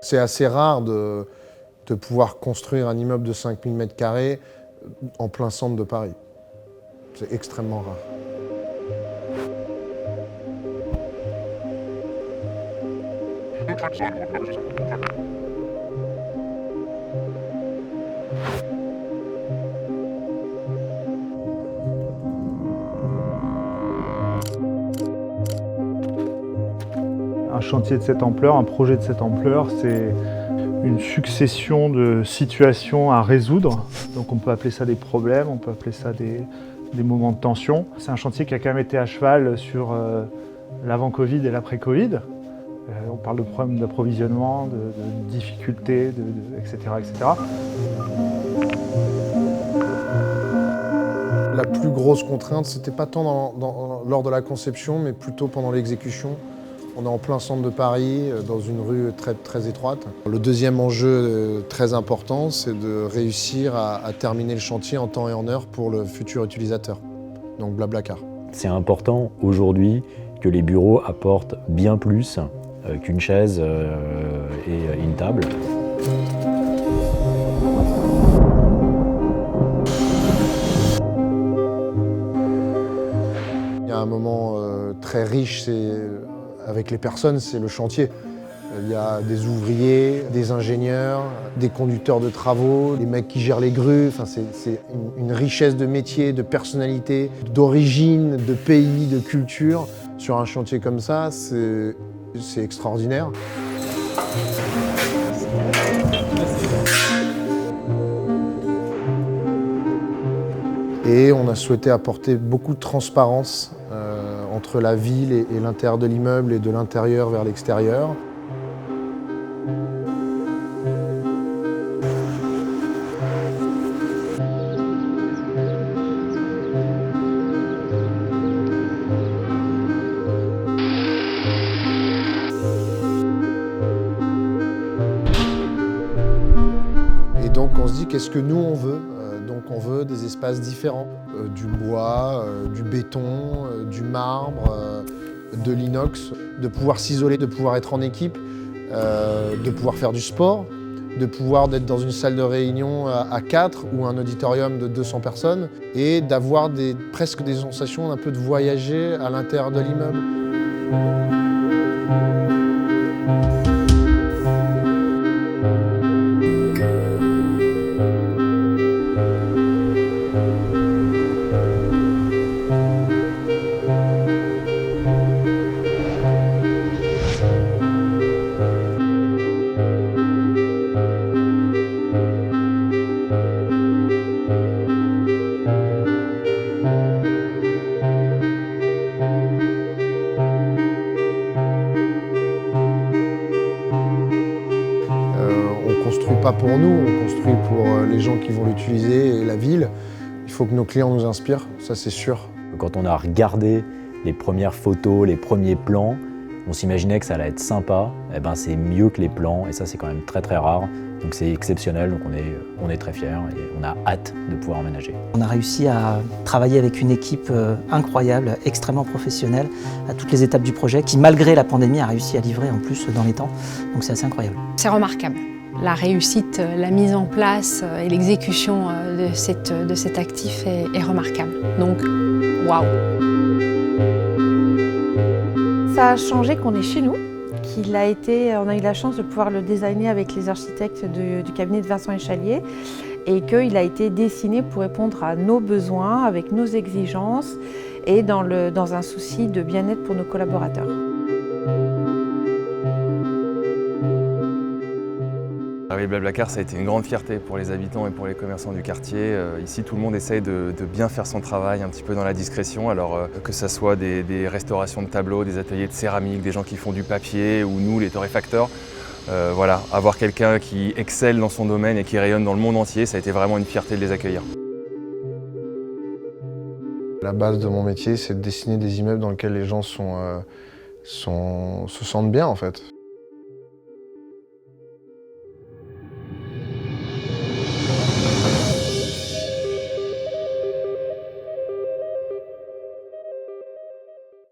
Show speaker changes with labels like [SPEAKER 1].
[SPEAKER 1] C'est assez rare de pouvoir construire un immeuble de 5000 m² en plein centre de Paris. C'est extrêmement rare.
[SPEAKER 2] Un chantier de cette ampleur, un projet de cette ampleur, c'est une succession de situations à résoudre. Donc on peut appeler ça des problèmes, on peut appeler ça des moments de tension. C'est un chantier qui a quand même été à cheval sur l'avant-Covid et l'après-Covid. On parle de problèmes d'approvisionnement, de difficultés, etc., etc.
[SPEAKER 1] La plus grosse contrainte, c'était pas tant lors de la conception, mais plutôt pendant l'exécution. On est en plein centre de Paris, dans une rue très étroite. Le deuxième enjeu très important, c'est de réussir à terminer le chantier en temps et en heure pour le futur utilisateur, donc Blablacar.
[SPEAKER 3] C'est important aujourd'hui que les bureaux apportent bien plus qu'une chaise et une table.
[SPEAKER 1] Il y a un moment très riche avec les personnes, c'est le chantier. Il y a des ouvriers, des ingénieurs, des conducteurs de travaux, les mecs qui gèrent les grues. Enfin, c'est une richesse de métiers, de personnalités, d'origine, de pays, de culture. Sur un chantier comme ça, c'est extraordinaire. Et on a souhaité apporter beaucoup de transparence entre la ville et l'intérieur de l'immeuble et de l'intérieur vers l'extérieur. Et donc on se dit qu'est-ce que nous on veut. Donc on veut des espaces différents, du bois, du béton, du marbre, de l'inox, de pouvoir s'isoler, de pouvoir être en équipe, de pouvoir faire du sport, de pouvoir être dans une salle de réunion à 4 ou un auditorium de 200 personnes et d'avoir presque des sensations un peu de voyager à l'intérieur de l'immeuble. On construit pas pour nous, on construit pour les gens qui vont l'utiliser et la ville. Il faut que nos clients nous inspirent, ça c'est sûr.
[SPEAKER 3] Quand on a regardé les premières photos, les premiers plans, on s'imaginait que ça allait être sympa. Eh ben, c'est mieux que les plans et ça c'est quand même très rare. Donc c'est exceptionnel, donc on est très fiers et on a hâte de pouvoir emménager.
[SPEAKER 4] On a réussi à travailler avec une équipe incroyable, extrêmement professionnelle, à toutes les étapes du projet, qui malgré la pandémie a réussi à livrer en plus dans les temps. Donc c'est assez incroyable.
[SPEAKER 5] C'est remarquable. La réussite, la mise en place et l'exécution de cet actif est remarquable. Donc, waouh!
[SPEAKER 6] Ça a changé qu'on est chez nous, on a eu la chance de pouvoir le designer avec les architectes du cabinet de Vincent Échalier et qu'il a été dessiné pour répondre à nos besoins, avec nos exigences et dans un souci de bien-être pour nos collaborateurs.
[SPEAKER 7] Avec Blablacar, ça a été une grande fierté pour les habitants et pour les commerçants du quartier. Ici, tout le monde essaye de bien faire son travail, un petit peu dans la discrétion. Alors que ce soit des restaurations de tableaux, des ateliers de céramique, des gens qui font du papier ou nous, les torréfacteurs. Voilà, avoir quelqu'un qui excelle dans son domaine et qui rayonne dans le monde entier, ça a été vraiment une fierté de les accueillir.
[SPEAKER 1] La base de mon métier, c'est de dessiner des immeubles dans lesquels les gens se sentent bien en fait.